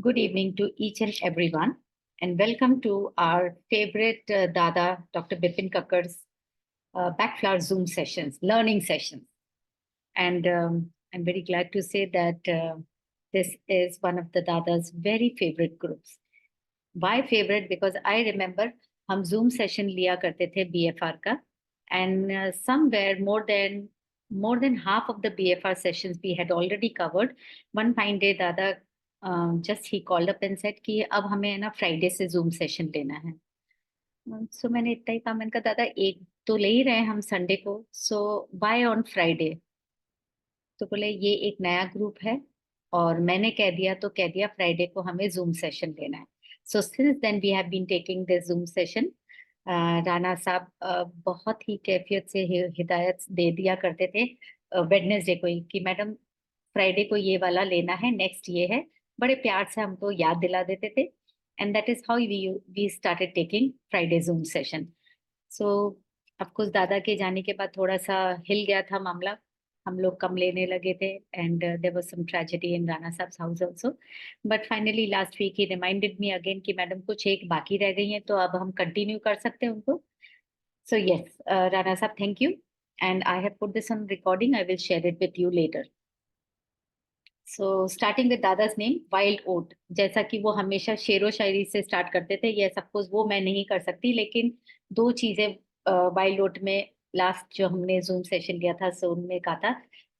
Good evening to each and everyone, and welcome to our favorite Dada, Dr. Bipin Kakkar's Backflower Zoom sessions, learning sessions. And I'm very glad to say that this is one of the Dada's very favorite groups. Why favorite? Because I remember हम Zoom session लिया करते थे BFR का, and somewhere more than half of the BFR sessions we had already covered. One fine day, Dada just he called up and said कि अब हमें है ना फ्राइडे से Zoom session लेना है. सो मैंने इतना ही कहा, मैंने कहा दादा एक तो ले ही रहे हैं हम संडे को, सो व्हाई ऑन फ्राइडे. तो बोले ये एक नया ग्रुप है और मैंने कह दिया तो कह दिया, फ्राइडे को हमें जूम सेशन लेना है. So since then we have been taking this zoom session. Rana साहब बहुत ही कैफियत से हिदायत दे दिया करते थे वेडनेसडे को ही कि मैडम फ्राइडे को ये वाला लेना है, नेक्स्ट ये है. बड़े प्यार से हमको याद दिला देते थे, and that is how we started taking Friday zoom session. So of course दादा के जाने के बाद थोड़ा सा हिल गया था मामला, हम लोग कम लेने लगे थे, and there was some tragedy in Rana साहब house also. But finally last week ही रिमाइंडेड मी अगेन कि मैडम कुछ एक बाकी रह गई हैं, तो अब हम कंटिन्यू कर सकते हैं उनको. सो यस राणा साहब, thank you, and I have put this on recording. I will share it with you later. So starting with दादाज नेम, वाइल्ड ओट. जैसा कि वो हमेशा शेरो शायरी से स्टार्ट करते थे, ये सपोज वो मैं नहीं कर सकती, लेकिन दो चीजें वाइल्ड ओट में लास्ट जो हमने जूम सेशन लिया था, सो उनमें कहा था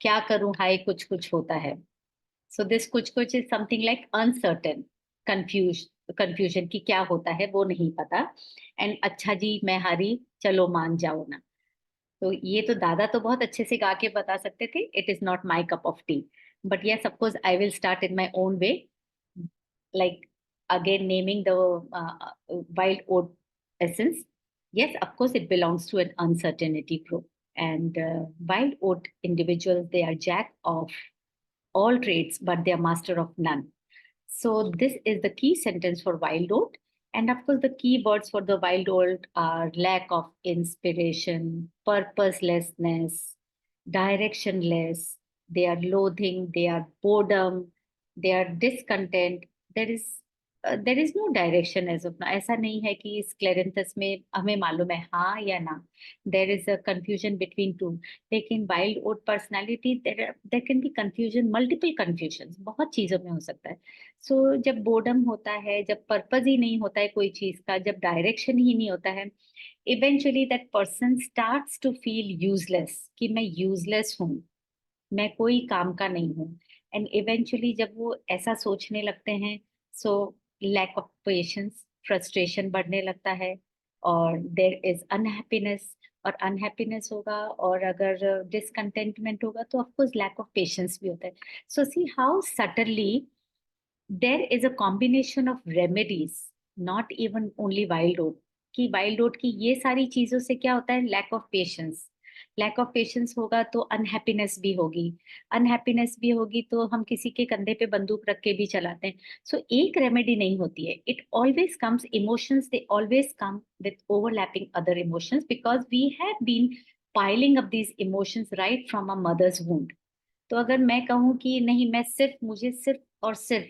क्या करूं हाय कुछ कुछ होता है. सो दिस कुछ कुछ is something like uncertain, confusion कि क्या होता है वो नहीं पता. एंड अच्छा जी मैं हारी, चलो मान जाओ ना. तो ये तो दादा तो बहुत अच्छे से गा के बता सकते थे. It is not my cup of T, but yes, of course, I will start in my own way, like again naming the wild oat essence. Yes, of course, it belongs to an uncertainty group, and wild oat individuals, they are jack of all trades, but they are master of none. So this is the key sentence for wild oat. And of course, the key words for the wild oat are lack of inspiration, purposelessness, directionless. They are loathing, they are boredom, they are discontent. There is no direction as of now. ऐसा नहीं है कि इस क्लेरेंथस में हमें मालूम है हाँ या ना. There is a confusion between two. लेकिन wild oat personality, there can be confusion, multiple confusion बहुत चीजों में हो सकता है. सो जब बोर्डम होता है, जब पर्पज ही नहीं होता है कोई चीज का, जब डायरेक्शन ही नहीं होता है, eventually that person starts to feel useless, कि मैं यूजलेस हूँ, मैं कोई काम का नहीं हूँ. एंड इवेंचुअली जब वो ऐसा सोचने लगते हैं, so lack of patience, frustration बढ़ने लगता है, और देयर इज अनहैप्पीनेस, और अनहैप्पीनेस होगा, और अगर डिसकंटेंटमेंट होगा तो ऑफकोर्स लैक ऑफ पेशेंस भी होता है. So see how suddenly there is a combination of remedies, not even only wild oat. कि वाइल्ड ओट की ये सारी चीजों से क्या होता है, lack of patience. Lack of patience होगा तो अनहैप्पीनेस भी होगी, अनहैप्पीनेस भी होगी तो हम किसी के कंधे पे बंदूक रख के भी चलाते हैं. सो एक रेमेडी नहीं होती है. It always comes, emotions they always come with overlapping other emotions, because we have been piling up these emotions right from a mother's womb. तो अगर मैं कहूँ कि नहीं, मैं सिर्फ, मुझे सिर्फ और सिर्फ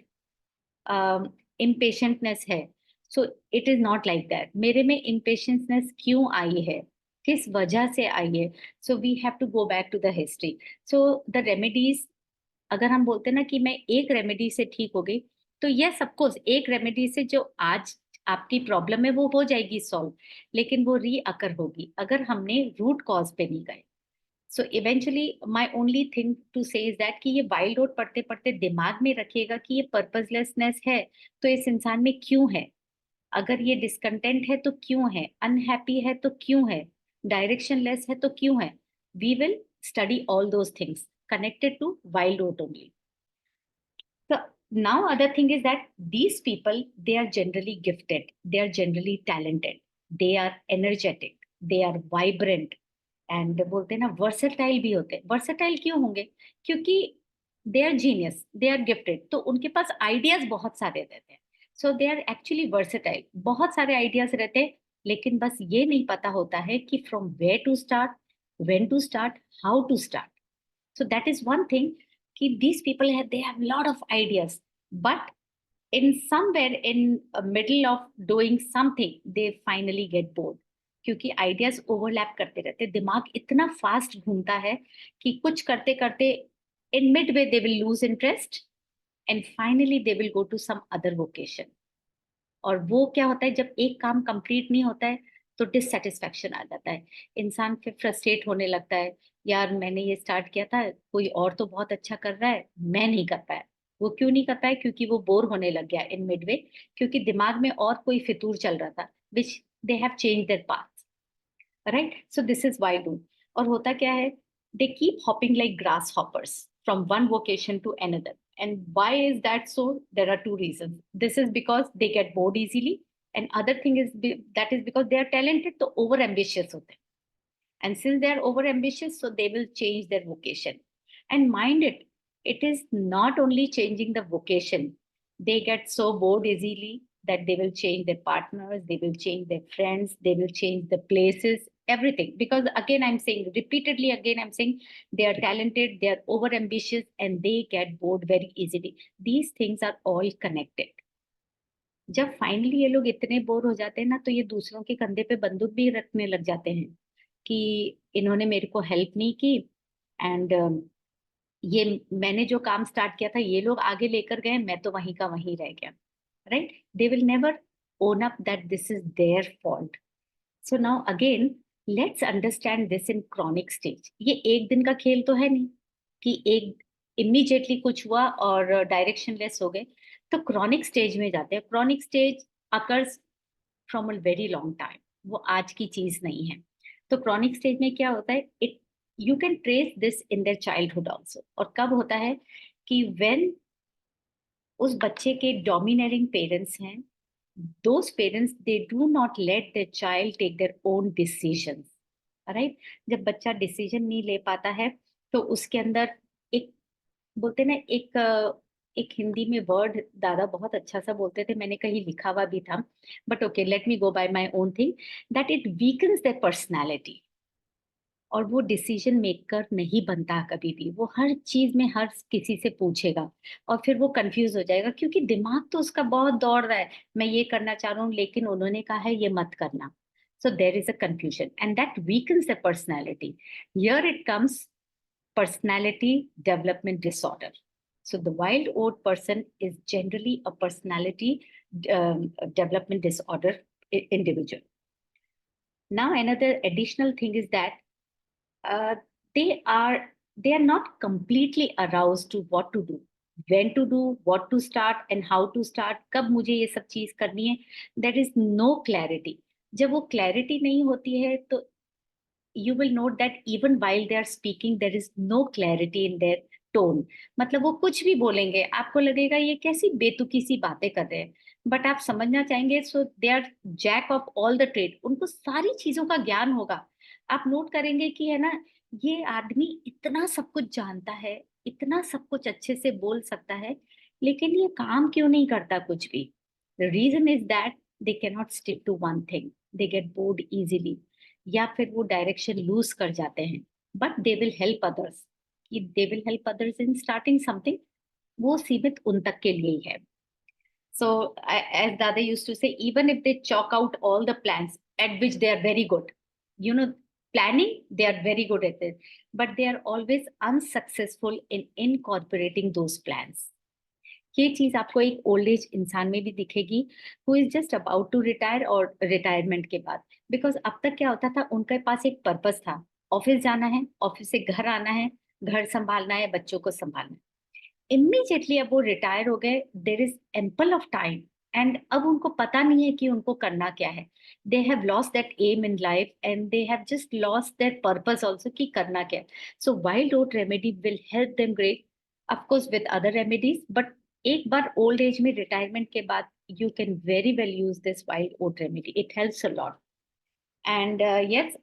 इम्पेशेंटनेस है, so it is not like that. मेरे में इम्पेशेंटनेस क्यों आई है, किस वजह से आई है, so we have to go back to the history. So the remedies, अगर हम बोलते हैं ना कि मैं एक रेमेडी से ठीक हो गई, तो यस ऑफ कोर्स एक रेमेडी से जो आज आपकी प्रॉब्लम है वो हो जाएगी सॉल्व, लेकिन वो री अकर होगी अगर हमने रूट कॉज पे नहीं गए. So eventually my only thing to say is that कि ये वाइल्ड ओट पढ़ते पढ़ते दिमाग में रखिएगा कि ये पर्पजलेसनेस है तो इस इंसान में क्यों है, अगर ये डिसकंटेंट है तो क्यों है, अनहैप्पी है तो क्यों है, डायरेक्शनलेस है तो क्यों है. We will study all those things connected to wild oat only. So now other thing is that these people, they are generally gifted, they are generally talented, they are energetic, they are vibrant, and बोलते हैं ना versatile भी होते हैं. Versatile क्यों होंगे, क्योंकि they are genius, they are gifted, तो उनके पास आइडियाज बहुत सारे रहते हैं. So they are actually versatile, बहुत सारे आइडियाज रहते हैं, लेकिन बस ये नहीं पता होता है कि from where to start, when to start, how to start. So that is one thing कि these people have, they have lot of ideas, but in somewhere in a middle of doing something they finally get bored, क्योंकि ideas overlap करते रहते, दिमाग इतना fast घूमता है कि कुछ करते करते in midway they will lose interest and finally they will go to some other vocation. और वो क्या होता है, जब एक काम कंप्लीट नहीं होता है तो डिससेटिस्फैक्शन आ जाता है, इंसान फिर फ्रस्ट्रेट होने लगता है, यार मैंने ये स्टार्ट किया था, कोई और तो बहुत अच्छा कर रहा है, मैं नहीं कर पाया। वो क्यों नहीं कर पाया? क्योंकि वो बोर होने लग गया इन मिडवे, क्योंकि दिमाग में और कोई फितूर चल रहा था, which they have change their path, right? So this is why do. और होता क्या है, they keep hopping like grasshoppers from one vocation to another. And why is that so? There are two reasons. This is because they get bored easily, and other thing is that is because they are talented, so over ambitious होते हैं. And since they are over ambitious, so they will change their vocation. And mind it, it is not only changing the vocation. They get so bored easily that they will change their partners, they will change their friends, they will change the places, everything. Because again, I'm saying repeatedly, again, I'm saying they are talented, they are over ambitious, and they get bored very easily. These things are all connected. जब finally ये लोग इतने bore हो जाते हैं ना, तो ये दूसरों के कंधे पे बंदूक भी रखने लग जाते हैं कि इन्होंने मेरे को हेल्प नहीं की, एंड ये मैंने जो काम स्टार्ट किया था ये लोग आगे लेकर गए, मैं तो वहीं का वहीं रह गया, right? They will never own up that this is their fault. So now again let's understand this in chronic stage. ये एक दिन का खेल तो है नहीं कि एक इमीडिएटली कुछ हुआ और डायरेक्शनलेस हो गए. तो क्रॉनिक स्टेज में जाते हैं. Chronic stage occurs from a very long time, वो आज की चीज नहीं है. तो क्रॉनिक स्टेज में क्या होता है, it you can trace this in their childhood also. और कब होता है कि व्हेन उस बच्चे के डोमिनेटिंग पेरेंट्स हैं, those parents they do not let their child take their own decisions, right? जब बच्चा डिसीजन नहीं ले पाता है तो उसके अंदर एक, बोलते ना, एक हिंदी में वर्ड दादा बहुत अच्छा सा बोलते थे, मैंने कहीं लिखा हुआ भी था, but okay let me go by my own thing, that it weakens their personality. और वो डिसीजन मेकर नहीं बनता कभी भी. वो हर चीज में हर किसी से पूछेगा और फिर वो कंफ्यूज हो जाएगा, क्योंकि दिमाग तो उसका बहुत दौड़ रहा है, मैं ये करना चाह रहा हूँ लेकिन उन्होंने कहा है ये मत करना. So there is a confusion and that weakens the personality. Here it comes personality development disorder. So the wild oat person is generally a personality development disorder individual. Now another additional thing is that uh, they are they are not completely aroused to what to do, when to do, what to start and how to start, कब मुझे ये सब चीज करनी है. There is no clarity. जब वो clarity नहीं होती है तो you will note that even while they are speaking there is no clarity in their tone. मतलब वो कुछ भी बोलेंगे, आपको लगेगा ये कैसी बेतुकी सी बातें कर रहे हैं, बट आप समझना चाहेंगे so they are jack of all the trade, उनको सारी चीजों का ज्ञान होगा. आप नोट करेंगे कि है ना, ये आदमी इतना सब कुछ जानता है, इतना सब कुछ अच्छे से बोल सकता है, लेकिन ये काम क्यों नहीं करता कुछ भी? The reason is that they can not stick to one thing, they get bored easily, या फिर वो डायरेक्शन लूज कर जाते हैं. But they will help others, कि they will help others in starting something, वो सीमित उन तक के लिए ही है. So as Dada used to say, even if they chalk out all the plans at which they are very good, you know, planning, they are very good at it, but they are always unsuccessful in incorporating those plans. ये चीज आपको एक old age इंसान में भी दिखेगी, who is just about to retire और retirement के बाद. बिकॉज अब तक क्या होता था, उनके पास एक पर्पस था, ऑफिस जाना है, ऑफिस से घर आना है, घर संभालना है, बच्चों को संभालना है. इमीडिएटली अब वो रिटायर हो गए, there is ample of time, and अब उनको पता नहीं है कि उनको करना क्या है. They have lost that aim in life and they have just lost that purpose also कि करना क्या है. So wild oat remedy will help them great, of course with other remedies, but एक बार ओल्ड एज में रिटायरमेंट के बाद you can very well use this wild oat remedy. It helps a lot. And yes,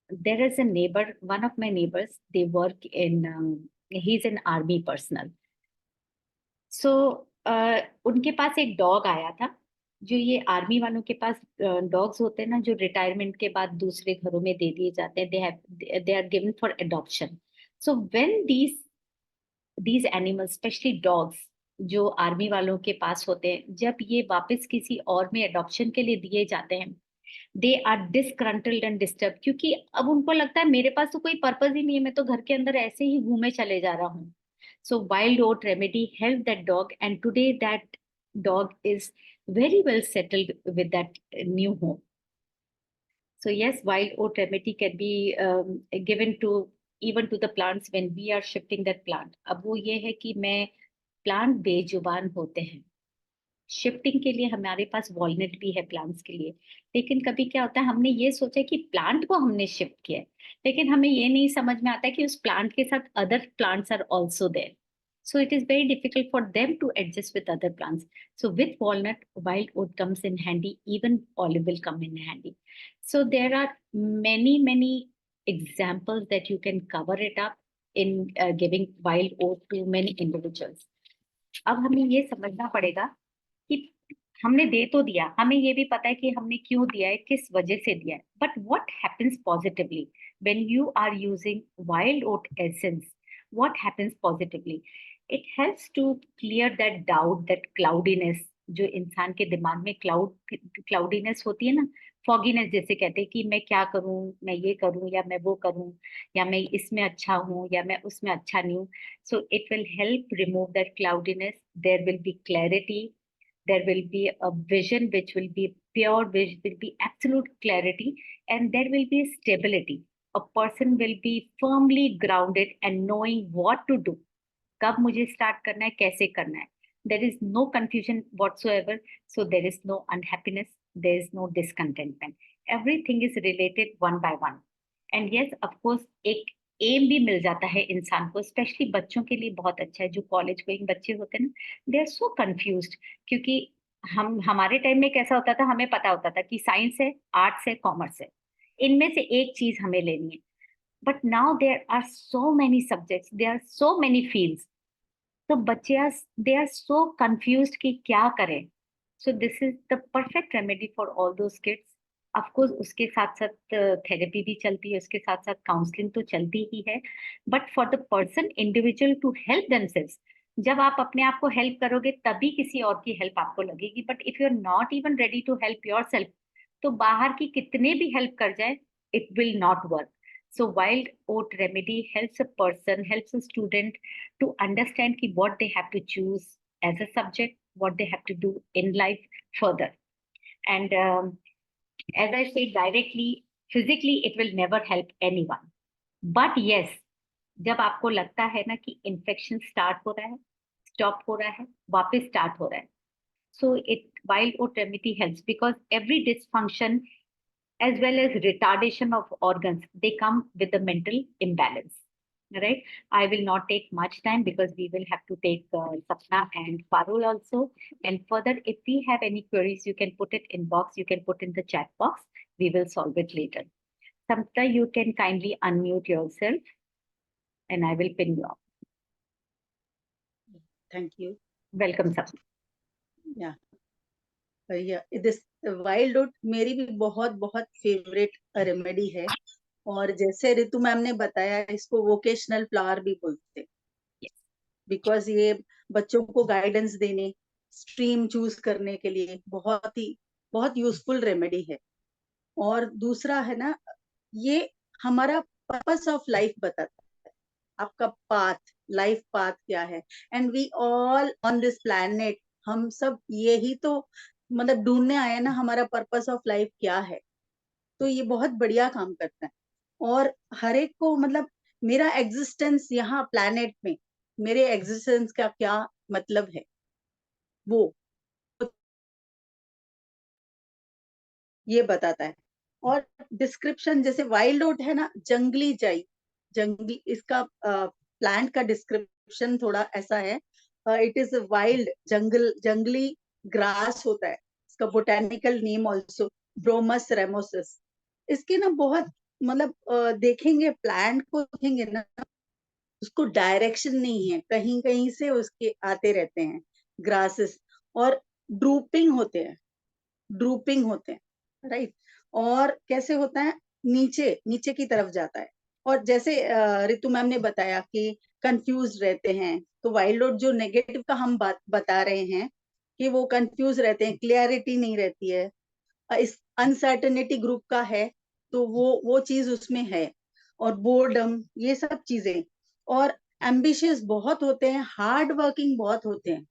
there is a neighbor, one of my neighbors, they work in, he's an army personnel. So उनके पास एक dog आया था. जो ये army वालों के पास dogs होते हैं ना, जो रिटायरमेंट के बाद दूसरे घरों में दे दिए जाते हैं, they are given for adoption. So when these animals, especially dogs, जो आर्मी वालों के पास होते हैं, जब ये वापस किसी और में अडॉप्शन के लिए दिए जाते हैं, they are disgruntled and disturb, क्योंकि अब उनको लगता है मेरे पास तो कोई पर्पज ही नहीं है, मैं तो घर के अंदर ऐसे ही घूमे चले जा रहा हूँ. So wild oat remedy help that dog, and today that dog is very well settled with that new home. So yes, wild oat remedy can be given to even to the plants when we are shifting that plant. अब वो ये है कि मैं plant बेजुबान होते हैं. Shifting के लिए हमारे पास वॉलनट भी है प्लांट्स के लिए, लेकिन कभी क्या होता है, हमने ये सोचा कि प्लांट को हमने शिफ्ट किया है, लेकिन हमें ये नहीं समझ में आता कि उस प्लांट के साथ other plants are also there. So it is very difficult for them to adjust with other plants. So with walnut, wild oat comes in handy, even olive will come in handy. So there are many examples that you can cover it up in giving wild oat to many individuals. अब हमें ये समझना पड़ेगा कि हमने दे तो दिया, हमें ये भी पता है कि हमने क्यों दिया है, किस वजह से दिया है, but what happens positively when you are using wild oat essence. What happens positively? It helps to clear that doubt, that cloudiness, जो इंसान के दिमाग में क्लाउडीनेस होती है ना, फॉगीनेस जैसे कहते हैं कि मैं क्या करूं, मैं ये करूं या मैं वो करूं, या मैं इसमें अच्छा हूं या मैं उसमें अच्छा नहीं हूं. So it will help remove that cloudiness. There will be clarity. There will be a vision which will be pure, which will be absolute clarity, and there will be stability. A person will be firmly grounded and knowing what to do. कब मुझे start करना है, कैसे करना है. There is no confusion whatsoever. So there is no unhappiness. There is no discontentment. Everything is related one by one. And yes, of course, एक M भी मिल जाता है इंसान को. स्पेशली बच्चों के लिए बहुत अच्छा है, जो कॉलेज गोइंग बच्चे होते हैं ना, दे आर सो कंफ्यूज्ड. क्योंकि हम हमारे टाइम में कैसा होता था, हमें पता होता था कि साइंस है, आर्ट्स है, कॉमर्स है, इनमें से एक चीज हमें लेनी है. But now there are so many subjects, there are so many fields. तो बच्चे दे आर सो कंफ्यूज्ड कि क्या करें. So this is the perfect remedy for all those kids. Of course उसके साथ साथ थेरेपी भी चलती है, उसके साथ साथ काउंसलिंग तो चलती ही है. But for the person individual to help themselves, जब आप अपने आप को हेल्प करोगे तभी किसी और की हेल्प आपको लगेगी. But if you are not even ready to help yourself, तो बाहर की कितने भी हेल्प कर जाए, it will not work. So wild oat remedy helps a person, helps a student to understand ki what they have to choose as a subject, what they have to do in life further. And as I say directly, physically it will never help anyone. But yes, जब आपको लगता है ना कि infection start हो रहा है, stop हो रहा है, वापस स्टार्ट हो रहा है, so it wild oat remedy helps, because every dysfunction as well as retardation of organs, they come with the mental imbalance. Right? I will not take much time because we will have to take Sapna and Parul also. And further, if we have any queries, you can put it in box, you can put in the chat box. We will solve it later. Samta, you can kindly unmute yourself and I will pin you up. Thank you. Welcome, Sapna. Yeah. This wild oat मेरी भी बहुत बहुत favourite remedy है. और जैसे ऋतु ma'am ने बताया, इसको वोकेशनल फ्लावर भी बोलते हैं, बिकॉज ये बच्चों को गाइडेंस देने, स्ट्रीम चूज करने के लिए बहुत यूजफुल रेमेडी है. और दूसरा है ना, ये हमारा पर्पस ऑफ लाइफ बताता है, आपका पाथ, लाइफ पाथ क्या है. And we all on this planet, हम सब यही तो मतलब ढूंढने आए हैं ना, हमारा पर्पस ऑफ लाइफ क्या है. तो ये बहुत बढ़िया काम करता है. और हर एक को मतलब मेरा एग्जिस्टेंस यहाँ प्लैनेट में, मेरे एग्जिस्टेंस का क्या मतलब है, वो ये बताता है. और डिस्क्रिप्शन जैसे वाइल्ड ओट है ना, जंगली जाई, जंगली, इसका प्लांट का डिस्क्रिप्शन थोड़ा ऐसा है. इट इज वाइल्ड, जंगली ग्रास होता है. इसका बोटेनिकल नेम ऑल्सो ब्रोमस रेमोसिस. इसके ना बहुत मतलब देखेंगे, प्लांट को देखेंगे ना, उसको डायरेक्शन नहीं है, कहीं कहीं से उसके आते रहते हैं ग्रासेस. और ड्रूपिंग होते हैं, राइट. और कैसे होता है, नीचे नीचे की तरफ जाता है. और जैसे ऋतु मैम ने बताया कि कंफ्यूज रहते हैं, तो वाइल्ड ओट जो नेगेटिव का हम बात बता रहे हैं कि वो कंफ्यूज रहते हैं, क्लियरिटी नहीं रहती है, इस अनसर्टेनिटी ग्रुप का है, तो वो चीज उसमें है, और बोर्डम, ये सब चीजें, और एम्बिशियस बहुत होते हैं, हार्ड वर्किंग बहुत होते हैं।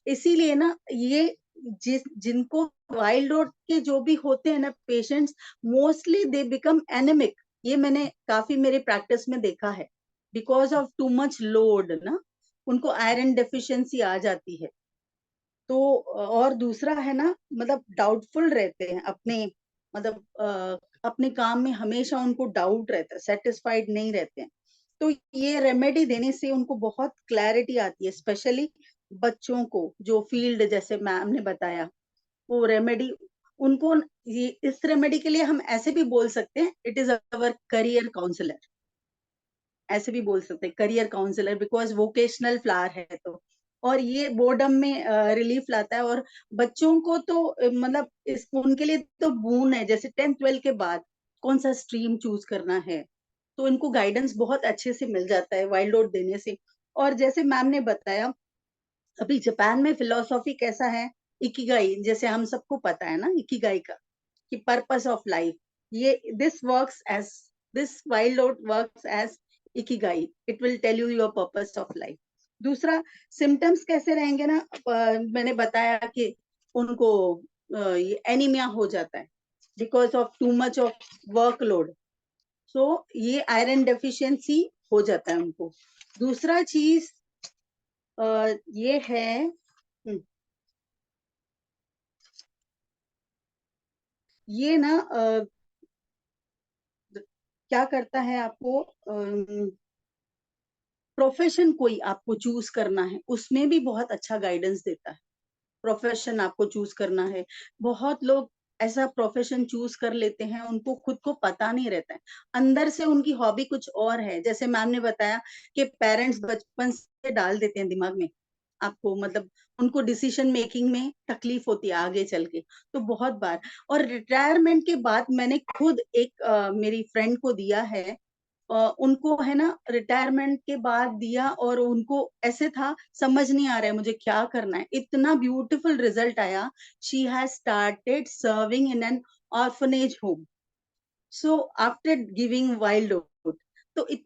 इसीलिए ना ये जिनको वाइल्ड ओट के जो भी होते हैं ना patients, mostly they become anaemic. ये मैंने काफी मेरे प्रैक्टिस में देखा है, because of too much load ना, उनको आयरन डेफिशिएंसी आ जाती है। तो और दूसरा है ना, मतलब डाउटफुल रहते हैं अपने, मतलब अपने काम में हमेशा उनको डाउट रहता है, सेटिस्फाइड नहीं रहते हैं। तो ये रेमेडी देने से उनको बहुत क्लैरिटी आती है, स्पेशली बच्चों को जो फील्ड जैसे मैम ने बताया, वो रेमेडी उनको, ये इस रेमेडी के लिए हम ऐसे भी बोल सकते हैं, it is our career counsellor, ऐसे भी बोल सकते हैं career counsellor, because vocational flower है तो। और ये बोर्डम में रिलीफ लाता है, और बच्चों को तो मतलब उनके लिए तो बून है, जैसे 10th 12th के बाद कौन सा स्ट्रीम चूज करना है, तो इनको गाइडेंस बहुत अच्छे से मिल जाता है वाइल्ड ओट देने से। और जैसे मैम ने बताया, अभी जापान में फिलोसॉफी कैसा है, इकिगाई, जैसे हम सबको पता है ना इकिगाई का, कि पर्पस ऑफ लाइफ, ये this wild oat works as ikigai, it will tell you your purpose of life. दूसरा, सिम्टम्स कैसे रहेंगे ना, मैंने बताया कि उनको एनीमिया हो जाता है because of too much of workload, so ये आयरन डेफिशिएंसी हो जाता है उनको। दूसरा चीज ये है, ये ना क्या करता है आपको, प्रोफेशन कोई आपको चूज करना है उसमें भी बहुत अच्छा गाइडेंस देता है। प्रोफेशन आपको चूज करना है, बहुत लोग ऐसा प्रोफेशन चूज कर लेते हैं, उनको खुद को पता नहीं रहता है, अंदर से उनकी हॉबी कुछ और है। जैसे मैम ने बताया कि पेरेंट्स बचपन से डाल देते हैं दिमाग में आपको, मतलब उनको डिसीजन मेकिंग में तकलीफ होती है आगे चल के, तो बहुत बार। और रिटायरमेंट के बाद मैंने खुद एक मेरी फ्रेंड को दिया है, उनको है ना रिटायरमेंट के बाद दिया, और उनको ऐसे था समझ नहीं आ रहा है मुझे क्या करना है, इतना ब्यूटीफुल रिजल्ट आया। She has started serving in an orphanage home, so after giving wild oat, तो